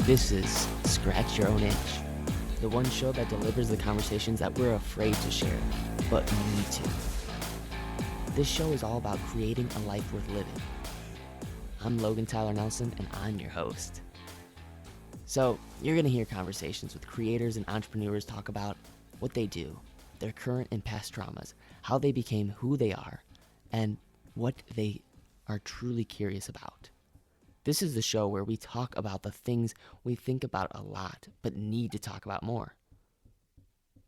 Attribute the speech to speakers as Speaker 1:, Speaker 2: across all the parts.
Speaker 1: This is Scratch Your Own Itch, the one show that delivers the conversations that we're afraid to share, but need to. This show is all about creating a life worth living. I'm Logan Tyler Nelson, and I'm your host. So, you're going to hear conversations with creators and entrepreneurs talk about what they do, their current and past traumas, how they became who they are, and what they are truly curious about. This is the show where we talk about the things we think about a lot, but need to talk about more.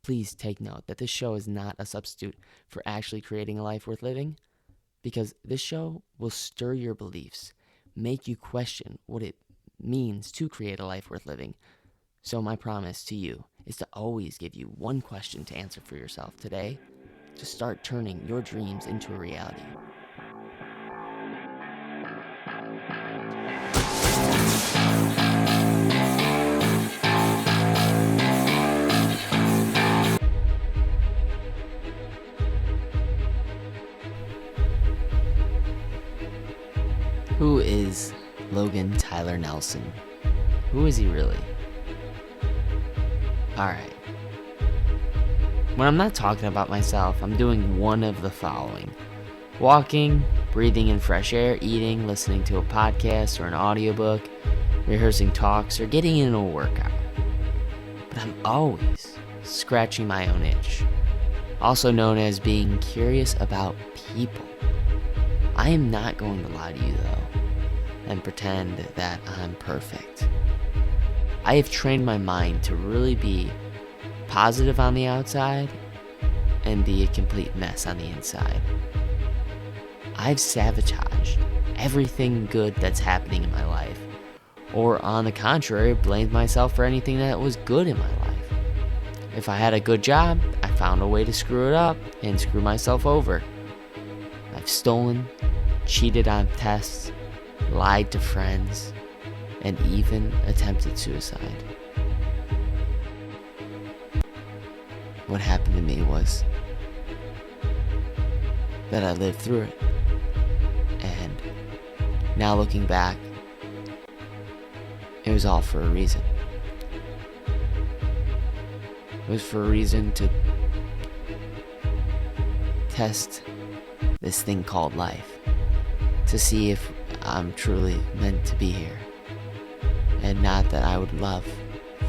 Speaker 1: Please take note that this show is not a substitute for actually creating a life worth living, because this show will stir your beliefs, make you question what it means to create a life worth living. So my promise to you is to always give you one question to answer for yourself today to start turning your dreams into a reality. Who is Logan Tyler Nelson? Who is he really? Alright. When I'm not talking about myself, I'm doing one of the following: walking, breathing in fresh air, eating, listening to a podcast or an audiobook, rehearsing talks, or getting in a workout. But I'm always scratching my own itch, also known as being curious about people. I am not going to lie to you though, and pretend that I'm perfect. I have trained my mind to really be positive on the outside and be a complete mess on the inside. I've sabotaged everything good that's happening in my life, or on the contrary, blamed myself for anything that was good in my life. If I had a good job, I found a way to screw it up and screw myself over. I've stolen, cheated on tests, lied to friends, and even attempted suicide. What happened to me was that I lived through it. And now looking back, it was all for a reason. It was for a reason to test this thing called life, to see if I'm truly meant to be here. And not that I would love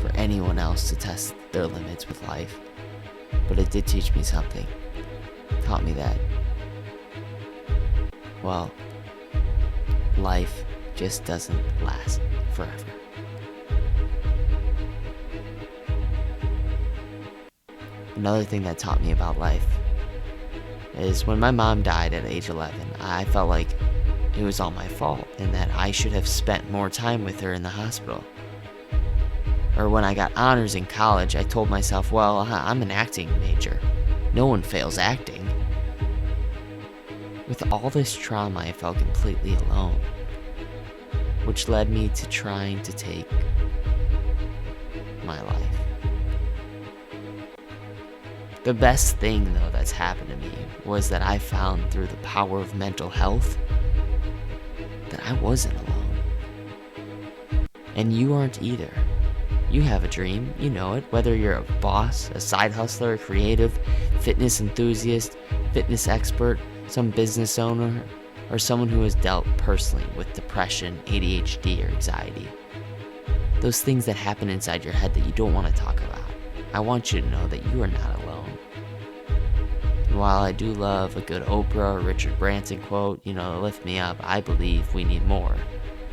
Speaker 1: for anyone else to test their limits with life, but it did teach me something. It taught me that, well, life just doesn't last forever. Another thing that taught me about life is when my mom died at age 11, I felt like it was all my fault and that I should have spent more time with her in the hospital. Or when I got honors in college, I told myself, well, I'm an acting major. No one fails acting. With all this trauma, I felt completely alone, which led me to trying to take my life. The best thing, though, that's happened to me was that I found through the power of mental health that I wasn't alone. And you aren't either. You have a dream, you know it, whether you're a boss, a side hustler, a creative, fitness enthusiast, fitness expert, some business owner, or someone who has dealt personally with depression, ADHD, or anxiety. Those things that happen inside your head that you don't want to talk about. I want you to know that you are not alone. And while I do love a good Oprah or Richard Branson quote, lift me up, I believe we need more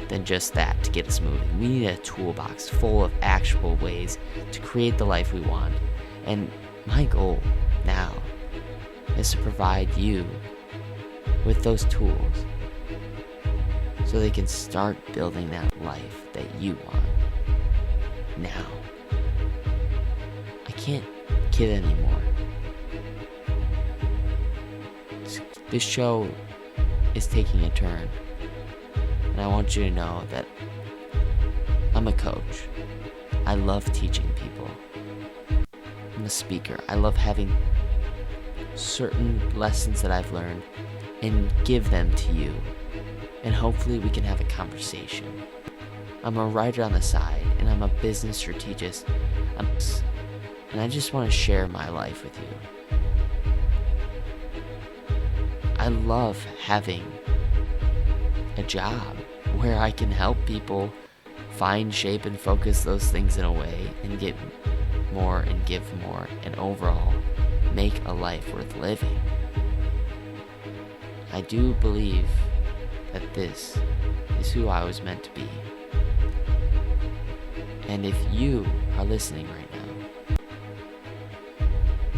Speaker 1: than just that to get us moving. We need a toolbox full of actual ways to create the life we want. And my goal now is to provide you with those tools so they can start building that life that you want now. I can't kid anymore. This show is taking a turn, and I want you to know that I'm a coach. I love teaching people. I'm a speaker. I love having certain lessons that I've learned and give them to you. And hopefully we can have a conversation. I'm a writer on the side, and I'm a business strategist. And I just want to share my life with you. I love having a job where I can help people find, shape, and focus those things in a way and get more and give more and overall make a life worth living. I do believe that this is who I was meant to be. And if you are listening right now,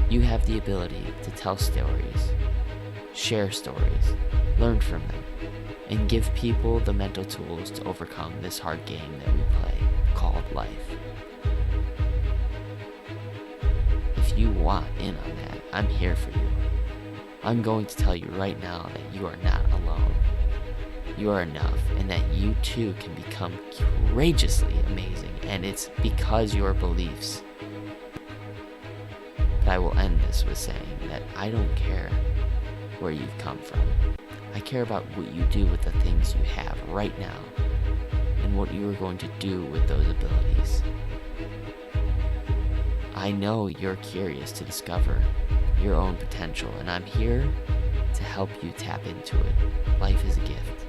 Speaker 1: you have the ability to tell stories, share stories, learn from them, and give people the mental tools to overcome this hard game that we play called life. If you want in on that, I'm here for you. I'm going to tell you right now that you are not alone. You are enough, and that you too can become courageously amazing, and it's because your beliefs. But I will end this with saying that I don't care where you've come from. I care about what you do with the things you have right now and what you are going to do with those abilities. I know you're curious to discover your own potential, and I'm here to help you tap into it. Life is a gift.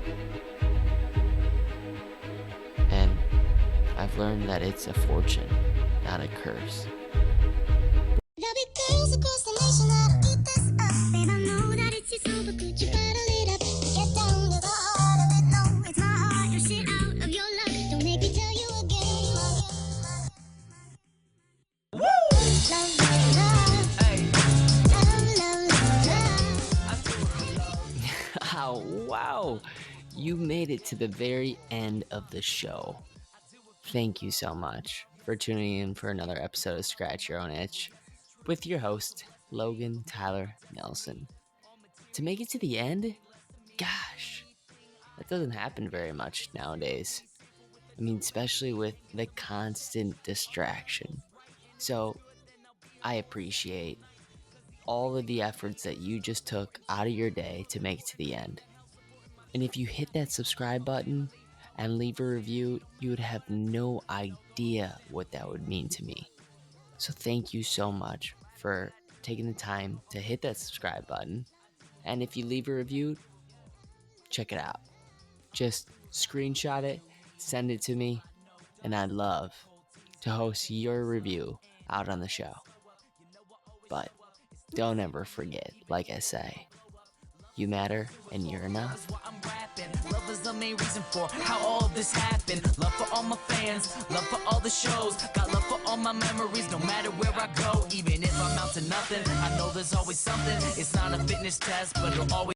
Speaker 1: And I've learned that it's a fortune, not a curse.
Speaker 2: There'll be girls across the nation that'll eat this up. They don't know that it's your soul, but could you bottle it up? Get down to the heart of it. No, it's my heart. Your shit out of your luck. Don't make me tell you again. Woo! Love, love, love. Hey. Love, love, love.
Speaker 1: Oh, wow. You made it to the very end of the show. Thank you so much for tuning in for another episode of Scratch Your Own Itch with your host, Logan Tyler Nelson. To make it to the end? Gosh, that doesn't happen very much nowadays. I mean, especially with the constant distraction. So, I appreciate all of the efforts that you just took out of your day to make it to the end. And if you hit that subscribe button and leave a review, you would have no idea what that would mean to me. So thank you so much for taking the time to hit that subscribe button. And if you leave a review, check it out. Just screenshot it, send it to me, and I'd love to host your review out on the show. But don't ever forget, like I say, you matter and you're enough.
Speaker 3: Love is the main reason for how all this happened. Love for all my fans, love for all the shows. Got love for all my memories, no matter where I go. Even if I'm out to nothing, I know there's always something. It's not a fitness test, but it'll always